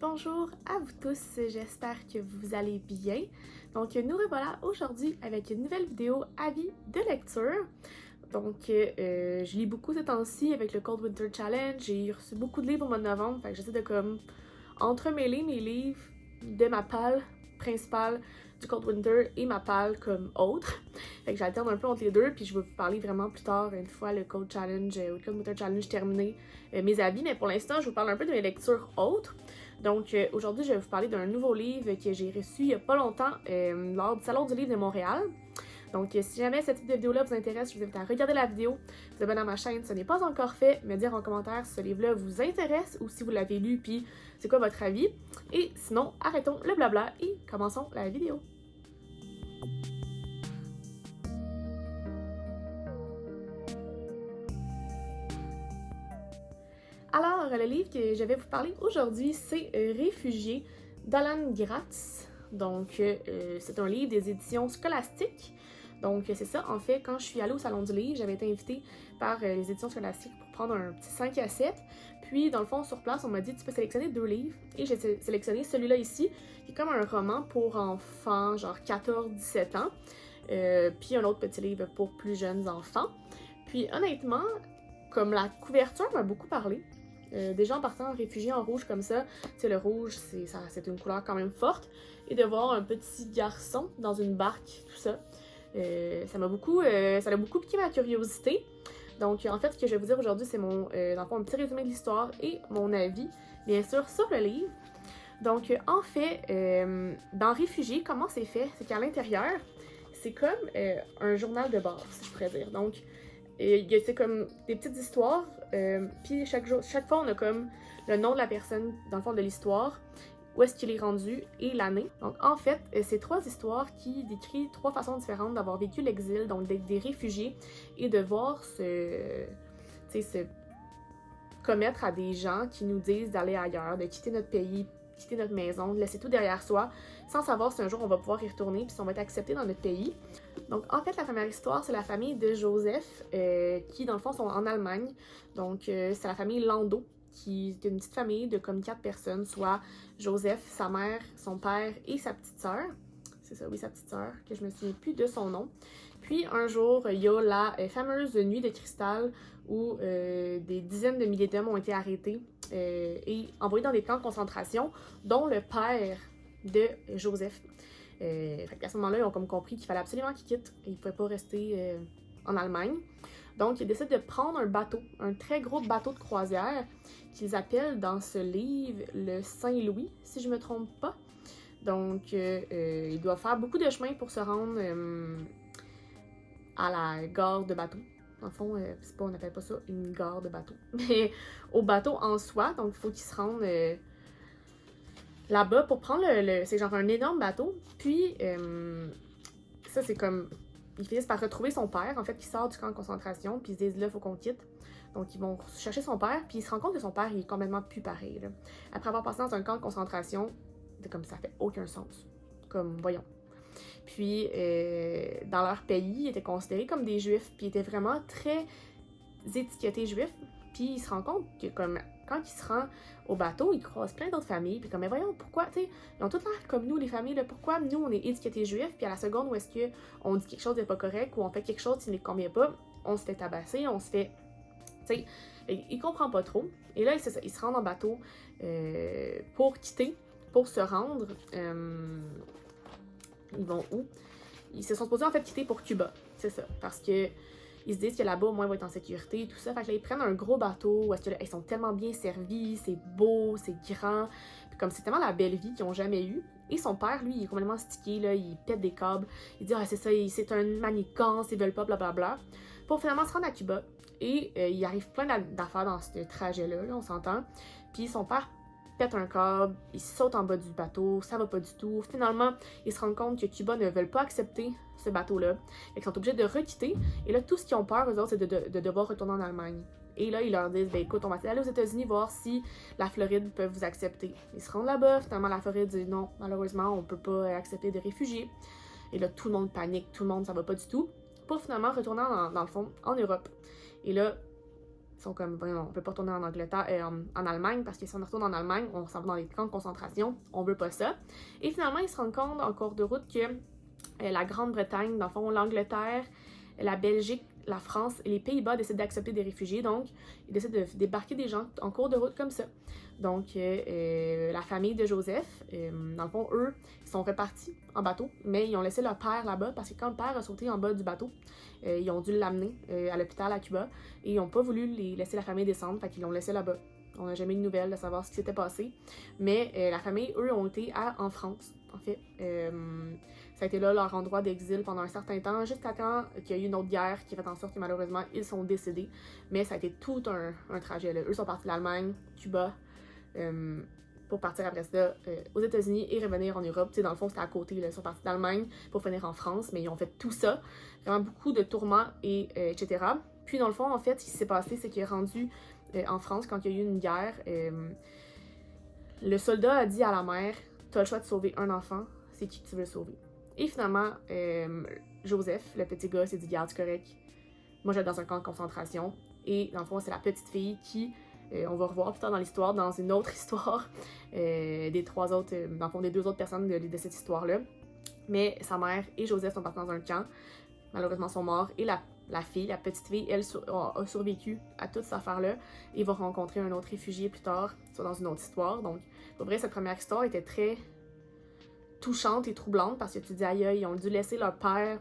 Bonjour à vous tous, j'espère que vous allez bien. Donc nous revoilà aujourd'hui avec une nouvelle vidéo avis de lecture. Donc je lis beaucoup ces temps-ci avec le Cold Winter Challenge, j'ai reçu beaucoup de livres au mois de novembre, fait que j'essaie de comme entremêler mes livres de ma palle principale du Cold Winter et ma palle comme autre. Fait que j'alterne un peu entre les deux, puis je vais vous parler vraiment plus tard, une fois le Cold Challenge ou le Cold Winter Challenge terminé, mes avis, mais pour l'instant, je vous parle un peu de mes lectures autres. Donc aujourd'hui, je vais vous parler d'un nouveau livre que j'ai reçu il y a pas longtemps lors du Salon du livre de Montréal. Donc si jamais ce type de vidéo-là vous intéresse, je vous invite à regarder la vidéo, vous abonner à ma chaîne si ce n'est pas encore fait, me dire en commentaire si ce livre-là vous intéresse ou si vous l'avez lu, puis c'est quoi votre avis. Et sinon, arrêtons le blabla et commençons la vidéo. Alors, le livre que je vais vous parler aujourd'hui, c'est Réfugiés d'Alan Gratz. Donc, c'est un livre des éditions Scholastiques. Donc, c'est ça, en fait, quand je suis allée au Salon du livre, j'avais été invitée par les éditions Scholastiques pour prendre un petit 5 à 7. Puis, dans le fond, sur place, on m'a dit tu peux sélectionner 2 livres. Et j'ai sélectionné celui-là ici, qui est comme un roman pour enfants, genre 14-17 ans. Puis, un autre petit livre pour plus jeunes enfants. Puis, honnêtement, comme la couverture m'a beaucoup parlé. Déjà en partant réfugié en rouge comme ça, tu sais, le rouge, c'est une couleur quand même forte. Et de voir un petit garçon dans une barque, tout ça, ça a beaucoup piqué ma curiosité. Donc, en fait, ce que je vais vous dire aujourd'hui, c'est dans le fond, un petit résumé de l'histoire et mon avis, bien sûr, sur le livre. Donc, en fait, dans Réfugié, comment c'est fait? C'est qu'à l'intérieur, c'est comme un journal de bord, si je pourrais dire. Donc, c'est comme des petites histoires, puis chaque fois on a comme le nom de la personne, dans le fond de l'histoire, où est-ce qu'il est rendu et l'année. Donc en fait, c'est 3 histoires qui décrivent 3 façons différentes d'avoir vécu l'exil, donc d'être des réfugiés et de voir se commettre à des gens qui nous disent d'aller ailleurs, de quitter notre pays, quitter notre maison, de laisser tout derrière soi, sans savoir si un jour on va pouvoir y retourner, puis si on va être accepté dans notre pays. Donc, en fait, la première histoire, c'est la famille de Joseph, qui, dans le fond, sont en Allemagne. Donc, c'est la famille Landau, qui est une petite famille de comme 4 personnes, soit Joseph, sa mère, son père et sa petite sœur. C'est ça, oui, sa petite sœur, que je me souviens plus de son nom. Puis, un jour, il y a la fameuse nuit de cristal, où des dizaines de milliers d'hommes ont été arrêtés et envoyés dans des camps de concentration, dont le père de Joseph. À ce moment-là, ils ont comme compris qu'il fallait absolument qu'ils quittent et ils ne pouvaient pas rester en Allemagne. Donc, ils décident de prendre un bateau, un très gros bateau de croisière qu'ils appellent dans ce livre le Saint-Louis, si je ne me trompe pas. Donc, ils doivent faire beaucoup de chemin pour se rendre à la gare de bateau. Dans le fond, on n'appelle pas ça une gare de bateau, mais au bateau en soi. Donc, il faut qu'ils se rendent là-bas pour prendre c'est genre un énorme bateau. Puis, ça, c'est comme... Ils finissent par retrouver son père, en fait, qui sort du camp de concentration, puis ils se disent, là, il faut qu'on quitte. Donc, ils vont chercher son père, puis ils se rendent compte que son père, il est complètement plus pareil, là. Après avoir passé dans un camp de concentration, c'est comme ça fait aucun sens. Comme, voyons. Puis, dans leur pays, ils étaient considérés comme des juifs, puis ils étaient vraiment très étiquetés juifs. Puis, ils se rendent compte que, comme, quand ils se rendent au bateau, ils croisent plein d'autres familles, puis comme, mais voyons, pourquoi, tu sais, ils ont toutes l'air comme nous, les familles, là, pourquoi nous, on est étiquetés juifs, puis à la seconde où est-ce qu'on dit quelque chose de pas correct, ou on fait quelque chose qui ne les convient pas, on se fait tabasser, on se fait, tu sais, ils comprennent pas trop. Et là, c'est ça, ils se rendent en bateau pour quitter, pour se rendre, ils vont où? Ils se sont supposés en fait quitter pour Cuba, c'est ça, parce que ils se disent que là-bas, au moins, ils vont être en sécurité et tout ça. Fait que là, ils prennent un gros bateau où est-ce que là, ils sont tellement bien servis, c'est beau, c'est grand. Puis comme c'est tellement la belle vie qu'ils n'ont jamais eue. Et son père, lui, il est complètement stické, là, il pète des câbles. Il dit, ah, c'est ça, c'est un manigance, ils veulent pas, blablabla. Pour finalement se rendre à Cuba. Et il arrive plein d'affaires dans ce trajet-là, là, on s'entend. Puis son père pète un câble, il saute en bas du bateau, ça va pas du tout. Finalement, ils se rendent compte que Cuba ne veulent pas accepter ce bateau-là. Ils sont obligés de requitter. Et là, tout ce qu'ils ont peur, eux autres, c'est de devoir retourner en Allemagne. Et là, ils leur disent, ben écoute, on va aller aux États-Unis voir si la Floride peut vous accepter. Ils se rendent là-bas, finalement, la Floride dit non, malheureusement, on peut pas accepter des réfugiés. Et là, tout le monde panique, tout le monde, ça va pas du tout. Pour finalement retourner, dans le fond, en Europe. Et là, Ils sont comme, on peut pas retourner en Angleterre, en Allemagne, parce que si on retourne en Allemagne, on s'en va dans les camps de concentration, on veut pas ça. Et finalement, ils se rendent compte en cours de route que la Grande-Bretagne, dans le fond, l'Angleterre, la Belgique, la France et les Pays-Bas décident d'accepter des réfugiés, donc ils décident de débarquer des gens en cours de route comme ça. Donc la famille de Joseph, dans le fond, eux, ils sont repartis en bateau, mais ils ont laissé leur père là-bas parce que quand le père a sauté en bas du bateau, ils ont dû l'amener à l'hôpital à Cuba et ils n'ont pas voulu laisser la famille descendre, fait qu'ils l'ont laissé là-bas. On n'a jamais eu de nouvelles de savoir ce qui s'était passé, mais la famille, eux, ont été en France, en fait. Ça a été là leur endroit d'exil pendant un certain temps, jusqu'à temps qu'il y a eu une autre guerre qui a fait en sorte que malheureusement ils sont décédés. Mais ça a été tout un trajet. Là. Eux sont partis d'Allemagne, Cuba, pour partir après ça aux États-Unis et revenir en Europe. T'sais, dans le fond, c'était à côté. Là. Ils sont partis d'Allemagne pour venir en France, mais ils ont fait tout ça. Vraiment beaucoup de tourments, etc. Puis dans le fond, en fait, ce qui s'est passé, c'est qu'il est rendu en France quand il y a eu une guerre. Le soldat a dit à la mère, « T'as le choix de sauver un enfant, c'est qui tu veux sauver? » Et finalement, Joseph, le petit gars, s'est dit « Garde, c'est correct, moi je vais dans un camp de concentration. » Et dans le fond, c'est la petite fille qui, on va revoir plus tard dans l'histoire, dans une autre histoire, des trois autres, dans le fond, des deux autres personnes de cette histoire-là. Mais sa mère et Joseph sont partis dans un camp, malheureusement sont morts, et la fille, la petite fille, elle a survécu à toute cette affaire-là et va rencontrer un autre réfugié plus tard, soit dans une autre histoire. Donc, pour vrai, cette première histoire était très touchante et troublante parce que tu te dis aïe, ils ont dû laisser leur père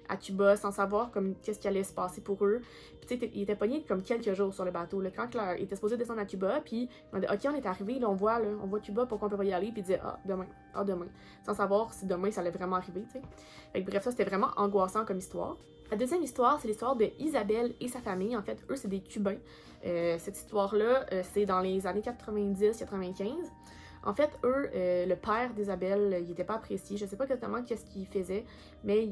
à Cuba sans savoir comme qu'est-ce qui allait se passer pour eux. Puis tu sais, ils étaient pognés comme quelques jours sur le bateau. Là, quand ils étaient supposés descendre à Cuba, puis ils ont dit ok, on est arrivé, là, on voit Cuba, pourquoi on peut pas y aller? Puis ils disaient demain. Sans savoir si demain ça allait vraiment arriver, tu sais. Fait que bref, ça c'était vraiment angoissant comme histoire. La deuxième histoire, c'est l'histoire de Isabelle et sa famille. En fait, eux, c'est des Cubains. Cette histoire-là, c'est dans les années 90-95. En fait, eux, le père d'Isabelle, il n'était pas apprécié. Je sais pas exactement qu'est-ce qu'il faisait, mais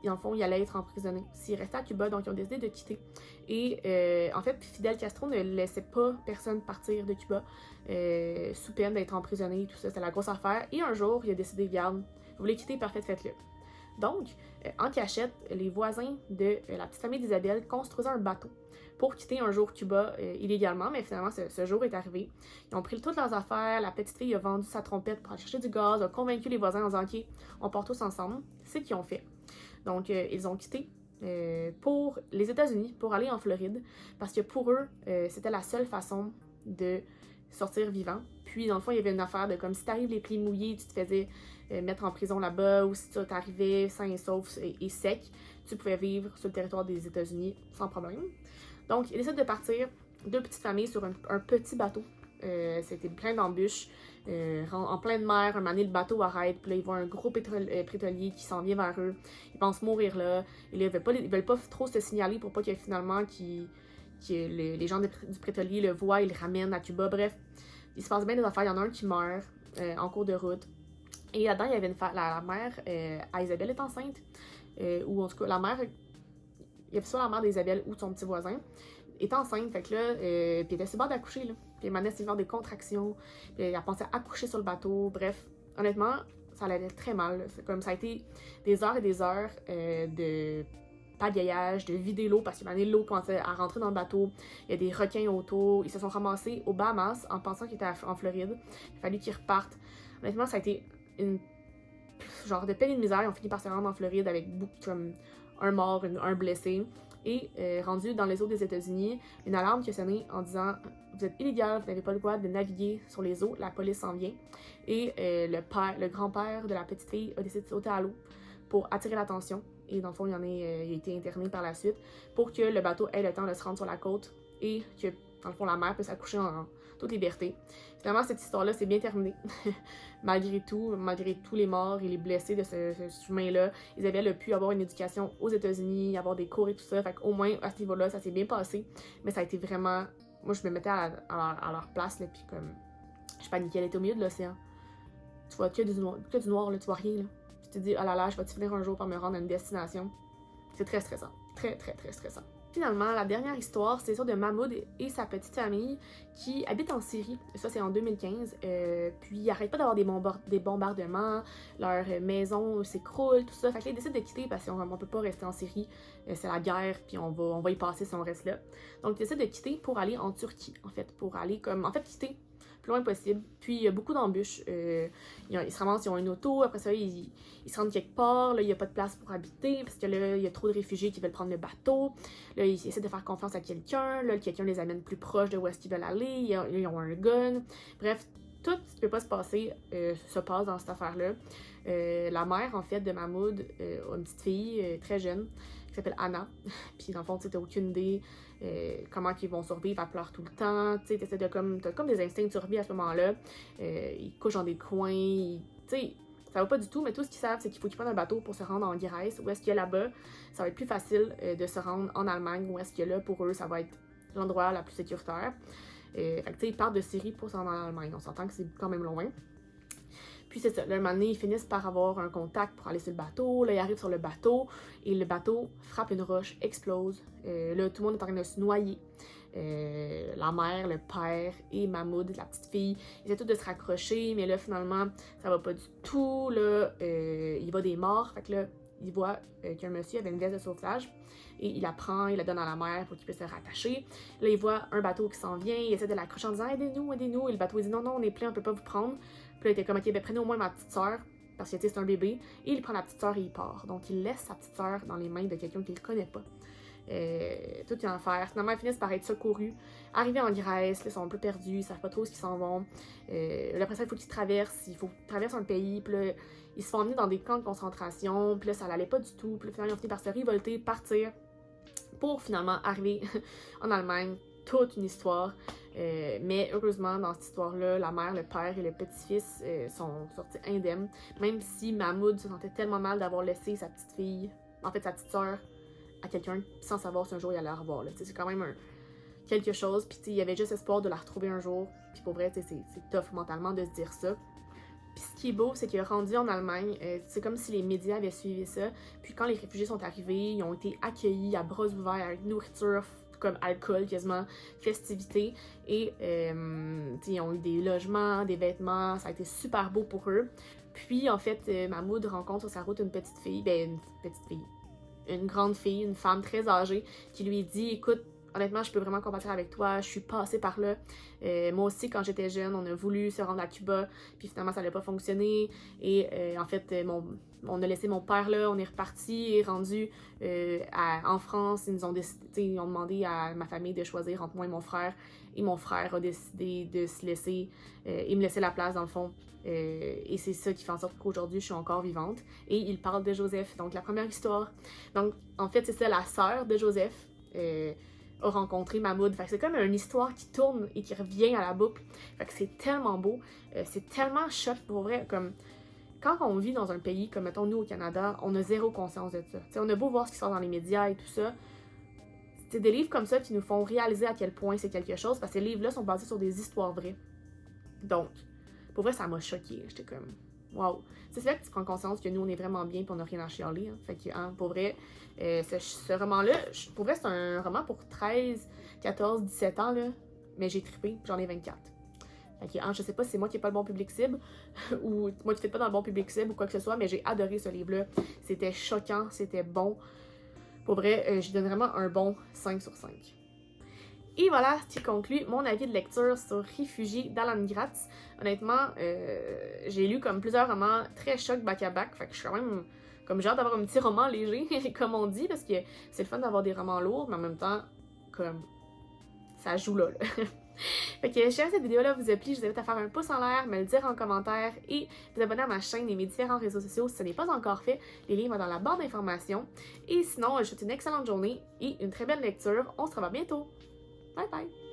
en fond, il allait être emprisonné s'il restait à Cuba, donc ils ont décidé de quitter. Et en fait, Fidel Castro ne laissait pas personne partir de Cuba sous peine d'être emprisonné et tout ça. C'était la grosse affaire. Et un jour, il a décidé, regarde, vous voulez quitter, parfait, faites-le. Donc, en cachette, les voisins de la petite famille d'Isabelle construisaient un bateau pour quitter un jour Cuba illégalement, mais finalement, ce jour est arrivé. Ils ont pris toutes leurs affaires, la petite fille a vendu sa trompette pour aller chercher du gaz, a convaincu les voisins en disant « Ok, on part tous ensemble ». C'est ce qu'ils ont fait. Donc, ils ont quitté pour les États-Unis, pour aller en Floride, parce que pour eux, c'était la seule façon de sortir vivant. Puis, dans le fond, il y avait une affaire de comme si t'arrives les pieds mouillés, tu te faisais mettre en prison là-bas, ou si tu t'arrivais sain et sauf et sec, tu pouvais vivre sur le territoire des États-Unis sans problème. Donc, ils décident de partir, deux petites familles sur un petit bateau. C'était plein d'embûches. En pleine mer, un moment donné, le bateau arrête, puis là, ils voient un gros pétrolier qui s'en vient vers eux. Ils pensent mourir là. Et là, ils veulent pas trop se signaler pour pas que finalement les gens du pétrolier le voient, ils le ramènent à Cuba. Bref, il se passe bien des affaires. Il y en a un qui meurt en cours de route. Et là-dedans, il y avait la mère à Isabelle est enceinte. Ou en tout cas, la mère, il y avait soit la mère d'Isabelle ou de son petit voisin, est enceinte. Fait que là, puis elle était sur le bord d'accoucher, là. Puis elle s'est fait des contractions. Puis elle pensait accoucher sur le bateau. Bref, honnêtement, ça allait très mal. C'est comme ça a été des heures et des heures de pagayage, de vider l'eau, parce que l'eau commençait à rentrer dans le bateau. Il y a des requins autour. Ils se sont ramassés aux Bahamas en pensant qu'ils étaient en Floride. Il a fallu qu'ils repartent. Honnêtement, ça a été une genre de peine et de misère. Ils ont fini par se rendre en Floride avec comme un mort, un blessé. Et rendu dans les eaux des États-Unis, une alarme qui a sonné en disant « Vous êtes illégal, vous n'avez pas le droit de naviguer sur les eaux, la police s'en vient. » Et le grand-père de la petite fille a décidé de sauter à l'eau pour attirer l'attention. Et dans le fond, il a été interné par la suite pour que le bateau ait le temps de se rendre sur la côte et que, dans le fond, la mère puisse accoucher en toute liberté. Finalement, cette histoire-là s'est bien terminée. Malgré tous les morts et les blessés de ce chemin-là, Isabelle a pu avoir une éducation aux États-Unis, avoir des cours et tout ça. Fait qu'au moins, à ce niveau-là, ça s'est bien passé. Mais ça a été vraiment... Moi, je me mettais à leur place, là, puis comme... Je paniquais, elle était au milieu de l'océan. Tu vois que du noir, là, tu vois rien, là. Tu te dis, oh là là, je vais-tu finir un jour par me rendre à une destination? C'est très stressant. Très, très, très stressant. Finalement, la dernière histoire, c'est l'histoire de Mahmoud et sa petite famille qui habitent en Syrie. Ça, c'est en 2015. Puis, ils n'arrêtent pas d'avoir des bombardements, leur maison s'écroule, tout ça. Fait que là, ils décident de quitter parce qu'on ne peut pas rester en Syrie. C'est la guerre, puis on va y passer si on reste là. Donc, ils décident de quitter pour aller en Turquie, en fait. Pour aller quitter le plus loin possible. Puis, il y a beaucoup d'embûches. Ils se ramassent, ils ont une auto. Après ça, ils se rendent quelque part. Là, il n'y a pas de place pour habiter parce que là, il y a trop de réfugiés qui veulent prendre le bateau. Là, ils essaient de faire confiance à quelqu'un. Là, quelqu'un les amène plus proche de où est-ce qu'ils veulent aller. Ils ont un gun. Bref, tout ce qui peut pas se passer se passe dans cette affaire-là. La mère, en fait, de Mahmoud a une petite fille très jeune qui s'appelle Anna. Puis, dans le fond, tu n'as aucune idée comment ils vont survivre. Elle pleure tout le temps. Tu sais, t'as comme des instincts de survie à ce moment-là. Ils couchent dans des coins. Tu sais, ça va pas du tout, mais tout ce qu'ils savent, c'est qu'il faut qu'ils prennent un bateau pour se rendre en Grèce. Où est-ce qu'il y a là-bas, ça va être plus facile de se rendre en Allemagne. Où est-ce qu'il y a là, pour eux, ça va être l'endroit la plus sécuritaire. Fait que, tu sais, ils partent de Syrie pour se rendre en Allemagne. On s'entend que c'est quand même loin. Puis c'est ça, là, un moment donné, ils finissent par avoir un contact pour aller sur le bateau. Là, ils arrivent sur le bateau et le bateau frappe une roche, explose. Là, tout le monde est en train de se noyer. La mère, le père et Mahmoud, la petite fille, ils essaient tous de se raccrocher, mais là, finalement, ça va pas du tout. Là, il va des morts. Fait que là, il voit qu'un monsieur avait une veste de sauvetage et il la prend, il la donne à la mère pour qu'il puisse se rattacher. Là, il voit un bateau qui s'en vient, il essaie de l'accrocher en disant « Aidez-nous, aidez-nous ». Et le bateau, il dit « Non, non, on est plein, on peut pas vous prendre ». Puis là, il était comme « Ok, ben prenez au moins ma petite sœur ». Parce que c'est un bébé. Et il prend la petite sœur et il part. Donc, il laisse sa petite sœur dans les mains de quelqu'un qu'il ne connaît pas. Tout est en enfer. Finalement, ils finissent par être secourus. Arrivés en Grèce, là, ils sont un peu perdus, ils savent pas trop où ils s'en vont. Après ça, il faut qu'ils traversent. Il faut qu'ils traversent un pays. Puis là, ils se font emmener dans des camps de concentration. Puis là, ça n'allait pas du tout. Puis là, finalement, ils ont fini par se révolter, partir. Pour finalement arriver en Allemagne. Toute une histoire. Mais heureusement, dans cette histoire-là, la mère, le père et le petit-fils sont sortis indemnes. Même si Mahmoud se sentait tellement mal d'avoir laissé sa petite fille, en fait sa petite sœur, à quelqu'un sans savoir si un jour il allait la revoir. C'est quand même quelque chose. Puis il y avait juste espoir de la retrouver un jour. Puis pour vrai, c'est tough mentalement de se dire ça. Puis ce qui est beau, c'est qu'il est rendu en Allemagne. C'est comme si les médias avaient suivi ça. Puis quand les réfugiés sont arrivés, ils ont été accueillis à bras ouverts avec nourriture, comme alcool, quasiment, festivités. Et ils ont eu des logements, des vêtements. Ça a été super beau pour eux. Puis en fait, Mahmoud rencontre sur sa route une petite fille. Une grande fille, une femme très âgée, qui lui dit « Écoute, honnêtement, je peux vraiment compatir avec toi, je suis passée par là. Moi aussi, quand j'étais jeune, on a voulu se rendre à Cuba, puis finalement, ça n'a pas fonctionné. Et en fait, on a laissé mon père là, on est reparti, et rendu en France, ils ont demandé à ma famille de choisir entre moi et mon frère. Et mon frère a décidé de se laisser, et me laisser la place dans le fond. Et c'est ça qui fait en sorte qu'aujourd'hui, je suis encore vivante. Et il parle de Joseph, donc la première histoire. Donc, en fait, c'est ça, la sœur de Joseph a rencontré Mahmoud. Fait que c'est comme une histoire qui tourne et qui revient à la boucle. Fait que c'est tellement beau. C'est tellement choc pour vrai. Comme, quand on vit dans un pays, comme mettons nous au Canada, on a zéro conscience de ça. T'sais, on a beau voir ce qui sort dans les médias et tout ça. C'est des livres comme ça qui nous font réaliser à quel point c'est quelque chose, parce que ces livres-là sont basés sur des histoires vraies. Donc, pour vrai, ça m'a choquée. J'étais comme, waouh! C'est là que tu prends conscience que nous, on est vraiment bien et on n'a rien à chialer. Hein. Fait que, pour vrai, ce roman-là, pour vrai, c'est un roman pour 13, 14, 17 ans, là, mais j'ai trippé, j'en ai 24. Fait que, je sais pas si c'est moi qui n'ai pas le bon public cible, ou moi qui ne fais pas dans le bon public cible ou quoi que ce soit, mais j'ai adoré ce livre-là. C'était choquant, c'était bon. Pour vrai, je donne vraiment un bon 5 sur 5. Et voilà ce qui conclut mon avis de lecture sur Réfugiés d'Alan Gratz. Honnêtement, j'ai lu comme plusieurs romans très chocs back-à-back, fait que je suis quand même comme j'ai hâte d'avoir un petit roman léger, comme on dit, parce que c'est le fun d'avoir des romans lourds, mais en même temps, comme ça joue là. Fait que si cette vidéo-là vous a plu, je vous invite à faire un pouce en l'air, me le dire en commentaire et vous abonner à ma chaîne et mes différents réseaux sociaux si ce n'est pas encore fait. Les liens vont dans la barre d'informations. Et sinon, je vous souhaite une excellente journée et une très belle lecture. On se revoit bientôt. Bye bye!